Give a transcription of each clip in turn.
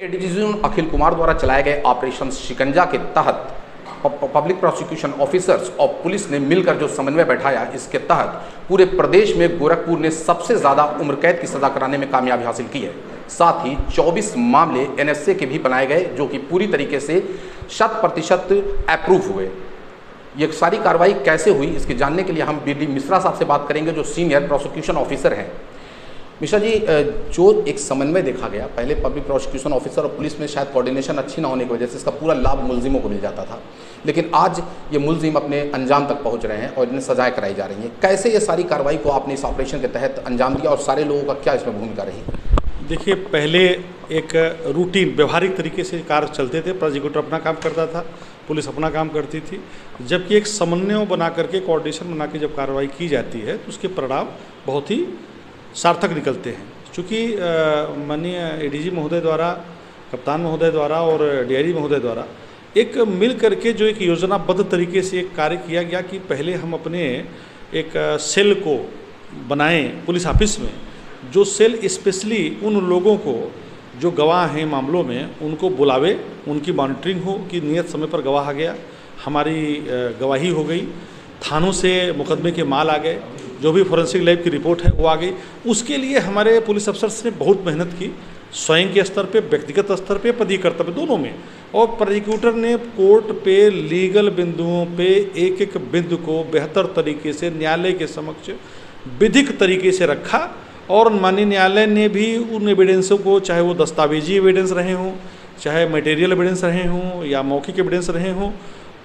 ADG Akhil Kumar द्वारा चलाए गए ऑपरेशन शिकंजा के तहत पब्लिक प्रोसिक्यूशन ऑफिसर्स और पुलिस ने मिलकर जो समन्वय बैठाया, इसके तहत पूरे प्रदेश में गोरखपुर ने सबसे ज़्यादा उम्र कैद की सज़ा कराने में कामयाबी हासिल की है। साथ ही 24 मामले एनएसए के भी बनाए गए जो कि पूरी तरीके से 100% अप्रूव हुए। ये सारी कार्रवाई कैसे हुई, इसके जानने के लिए हम बीडी मिश्रा साहब से बात करेंगे जो सीनियर प्रोसिक्यूशन ऑफिसर हैं। मिश्रा जी, जो एक समन्वय देखा गया, पहले पब्लिक प्रोसिक्यूशन ऑफिसर और पुलिस में शायद कोऑर्डिनेशन अच्छी ना होने की वजह से इसका पूरा लाभ मुलजिमों को मिल जाता था, लेकिन आज ये मुलजिम अपने अंजाम तक पहुंच रहे हैं और इन्हें सजाएं कराई जा रही हैं। कैसे ये सारी कार्रवाई को आपने इस ऑपरेशन के तहत अंजाम दिया और सारे लोगों का क्या इसमें भूमिका रही? देखिए, पहले एक रूटीन व्यवहारिक तरीके से कार्य चलते थे। प्रोसिक्यूटर अपना काम करता था, पुलिस अपना काम करती थी, जबकि एक समन्वय बना करके, कोऑर्डिनेशन बना के जब कार्रवाई की जाती है तो उसके परिणाम बहुत ही सार्थक निकलते हैं। चूँकि माननीय एडीजी महोदय द्वारा, कप्तान महोदय द्वारा और डीआईजी महोदय द्वारा एक मिल करके जो एक योजनाबद्ध तरीके से एक कार्य किया गया कि पहले हम अपने एक सेल को बनाएं पुलिस ऑफिस में, जो सेल स्पेशली उन लोगों को जो गवाह हैं मामलों में उनको बुलावे, उनकी मॉनिटरिंग हो कि नियत समय पर गवाह आ गया, हमारी गवाही हो गई, थानों से मुकदमे के माल आ गए, जो भी फोरेंसिक लैब की रिपोर्ट है वो आ गई। उसके लिए हमारे पुलिस अफसर्स ने बहुत मेहनत की, स्वयं के स्तर पे, व्यक्तिगत स्तर पे, पदीय कर्तव्य दोनों में। और प्रोसिक्यूटर ने कोर्ट पे लीगल बिंदुओं पे एक एक बिंदु को बेहतर तरीके से न्यायालय के समक्ष विधिक तरीके से रखा और माननीय न्यायालय ने भी उन एविडेंसों को, चाहे वो दस्तावेजी एविडेंस रहे हों, चाहे मटेरियल एविडेंस रहे हों या मौखिक एविडेंस रहे हों,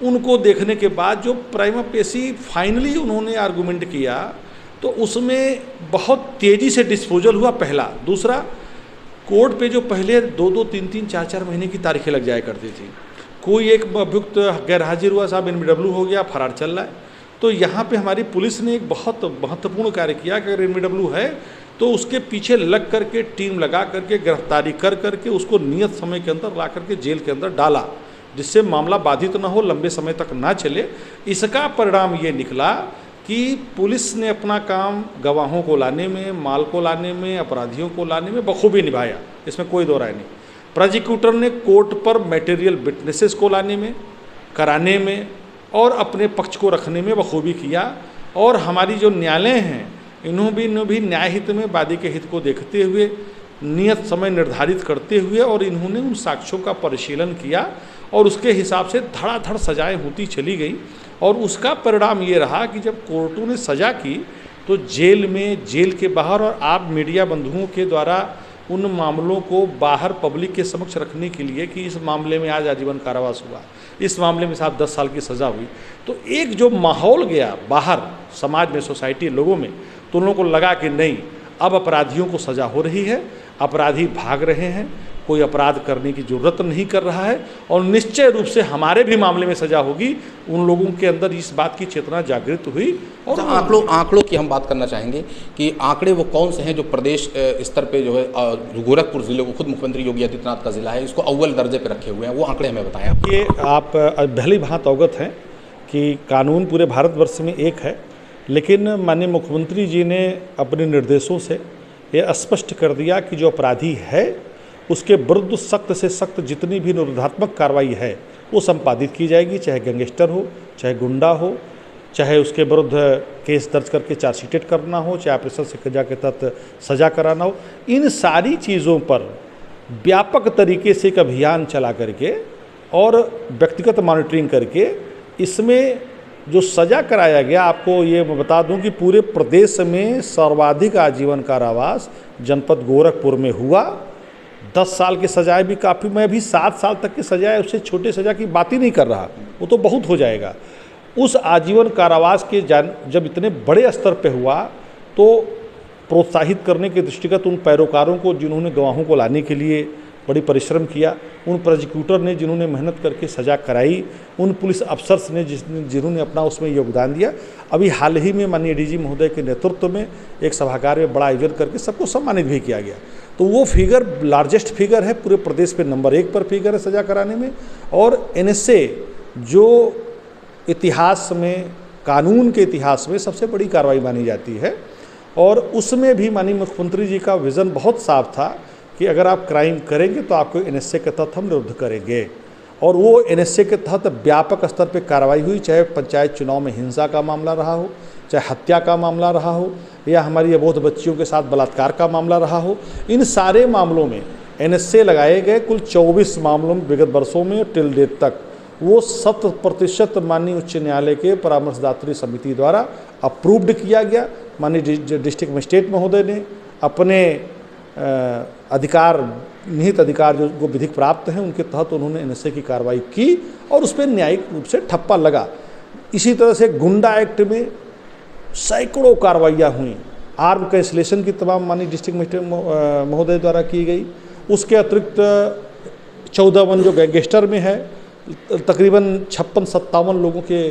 उनको देखने के बाद जो प्राइमा फेसी फाइनली उन्होंने आर्गूमेंट किया तो उसमें बहुत तेज़ी से डिस्पोजल हुआ। पहला। दूसरा, कोर्ट पे जो पहले 2-2, 3-3, 4-4 महीने की तारीखें लग जाया करती थी, कोई एक अभियुक्त गैर हाजिर हुआ, साहब एनबीडब्ल्यू हो गया, फरार चल रहा है। तो यहाँ पे हमारी पुलिस ने एक बहुत महत्वपूर्ण कार्य किया कि अगर एनबीडब्ल्यू है तो उसके पीछे लग करके, टीम लगा करके, गिरफ्तारी कर करके उसको नियत समय के अंदर ला करके जेल के अंदर डाला, जिससे मामला बाधित न हो, लंबे समय तक ना चले। इसका परिणाम ये निकला कि पुलिस ने अपना काम गवाहों को लाने में, माल को लाने में, अपराधियों को लाने में बखूबी निभाया, इसमें कोई दो राय नहीं। प्रोसिक्यूटर ने कोर्ट पर मटेरियल विटनेसेस को लाने में, कराने में और अपने पक्ष को रखने में बखूबी किया। और हमारी जो न्यायालय हैं, इन्होंने भी न्याय हित में वादी के हित को देखते हुए, नियत समय निर्धारित करते हुए और इन्होंने उन साक्ष्यों का परिशीलन किया और उसके हिसाब से धड़ाधड़ सजाएं होती चली गई। और उसका परिणाम ये रहा कि जब कोर्टों ने सज़ा की तो जेल में, जेल के बाहर और आप मीडिया बंधुओं के द्वारा उन मामलों को बाहर पब्लिक के समक्ष रखने के लिए कि इस मामले में आज आजीवन कारावास हुआ, इस मामले में साहब 10 साल की सज़ा हुई, तो एक जो माहौल गया बाहर समाज में, सोसाइटी, लोगों में, तो उन लोगों को लगा कि नहीं, अब अपराधियों को सज़ा हो रही है, अपराधी भाग रहे हैं, कोई अपराध करने की ज़रूरत नहीं कर रहा है और निश्चय रूप से हमारे भी मामले में सज़ा होगी। उन लोगों के अंदर इस बात की चेतना जागृत हुई। और आंकड़ों की हम बात करना चाहेंगे कि आंकड़े वो कौन से हैं जो प्रदेश स्तर पे जो है गोरखपुर ज़िले को खुद मुख्यमंत्री योगी आदित्यनाथ का ज़िला है, इसको अव्वल दर्जे पर रखे हुए हैं, वो आंकड़े हमें बताएं। ये आप भली भांति अवगत हैं कि कानून पूरे भारतवर्ष में एक है, लेकिन माननीय मुख्यमंत्री जी ने अपने निर्देशों से ये स्पष्ट कर दिया कि जो अपराधी है उसके विरुद्ध सख्त से सख्त जितनी भी निरोधात्मक कार्रवाई है वो संपादित की जाएगी, चाहे गैंगस्टर हो, चाहे गुंडा हो, चाहे उसके विरुद्ध केस दर्ज करके चार्जशीटेड करना हो, चाहे ऑपरेशन शिकंजा के तहत सजा कराना हो। इन सारी चीज़ों पर व्यापक तरीके से एक अभियान चला करके और व्यक्तिगत मॉनिटरिंग करके इसमें जो सज़ा कराया गया, आपको ये मैं बता दूं कि पूरे प्रदेश में सर्वाधिक आजीवन कारावास जनपद गोरखपुर में हुआ। 10 साल की सजाएं भी काफ़ी, मैं भी 7 साल तक की सजाएं, उससे छोटे सज़ा की बात ही नहीं कर रहा, वो तो बहुत हो जाएगा। उस आजीवन कारावास के जब इतने बड़े स्तर पे हुआ तो प्रोत्साहित करने के दृष्टिगत उन पैरोकारों को जिन्होंने गवाहों को लाने के लिए बड़ी परिश्रम किया, उन प्रोसिक्यूटर ने जिन्होंने मेहनत करके सज़ा कराई, उन पुलिस अफसर्स ने जिन्होंने अपना उसमें योगदान दिया। अभी हाल ही में माननीय डीजी महोदय के नेतृत्व में एक सभागार में बड़ा आयोजन करके सबको सम्मानित भी किया गया। तो वो फिगर लार्जेस्ट फिगर है, पूरे प्रदेश पे नंबर 1 पर फिगर है सज़ा कराने में। और एनएसए जो इतिहास में, कानून के इतिहास में सबसे बड़ी कार्रवाई मानी जाती है, और उसमें भी माननीय मुख्यमंत्री जी का विज़न बहुत साफ था कि कि अगर आप क्राइम करेंगे तो आपको NSA के तहत हम निरुद्ध करेंगे। और वो NSA के तहत व्यापक स्तर पे कार्रवाई हुई, चाहे पंचायत चुनाव में हिंसा का मामला रहा हो, चाहे हत्या का मामला रहा हो, या हमारी अबोध बच्चियों के साथ बलात्कार का मामला रहा हो। इन सारे मामलों में NSA लगाए गए कुल 24 मामलों में विगत वर्षों में टिल डेट तक वो 100% माननीय उच्च न्यायालय के परामर्शदात्री समिति द्वारा अप्रूव्ड किया गया। माननीय डिस्ट्रिक्ट मजिस्ट्रेट महोदय ने अपने निहित अधिकार जो विधिक प्राप्त हैं उनके तहत उन्होंने NSA की कार्रवाई की और उस पर न्यायिक रूप से ठप्पा लगा। इसी तरह से गुंडा एक्ट में सैकड़ों कार्रवाइयाँ हुई, आर्म कैंसलेशन की तमाम माननीय डिस्ट्रिक्ट मजिस्ट्रेट महोदय द्वारा की गई। उसके अतिरिक्त 14 जो गैंगस्टर में है, तकरीबन 56-57 लोगों के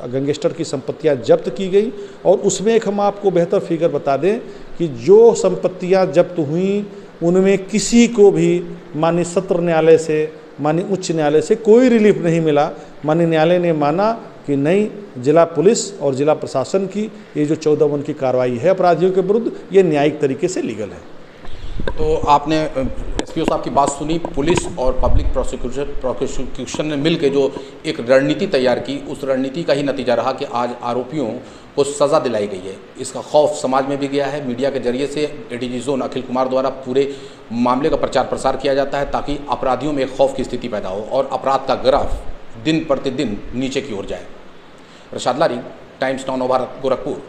गैंगस्टर की संपत्तियां जब्त की गई। और उसमें एक हम आपको बेहतर फिगर बता दें कि जो संपत्तियां जब्त हुई उनमें किसी को भी माननीय सत्र न्यायालय से, माननीय उच्च न्यायालय से कोई रिलीफ नहीं मिला। माननीय न्यायालय ने माना कि नहीं, जिला पुलिस और जिला प्रशासन की ये जो 14 की कार्रवाई है अपराधियों के विरुद्ध, ये न्यायिक तरीके से लीगल है। तो आपने एसपीओ साहब की बात सुनी, पुलिस और पब्लिक प्रोसिक्यूशन ने मिलकर जो एक रणनीति तैयार की, उस रणनीति का ही नतीजा रहा कि आज आरोपियों को सज़ा दिलाई गई है। इसका खौफ समाज में भी गया है। मीडिया के जरिए से ADG जोन अखिल कुमार द्वारा पूरे मामले का प्रचार प्रसार किया जाता है ताकि अपराधियों में खौफ की स्थिति पैदा हो और अपराध का ग्राफ दिन प्रतिदिन नीचे की ओर जाए। रशाद लारी, टाइम्स नाउ नवभारत, गोरखपुर।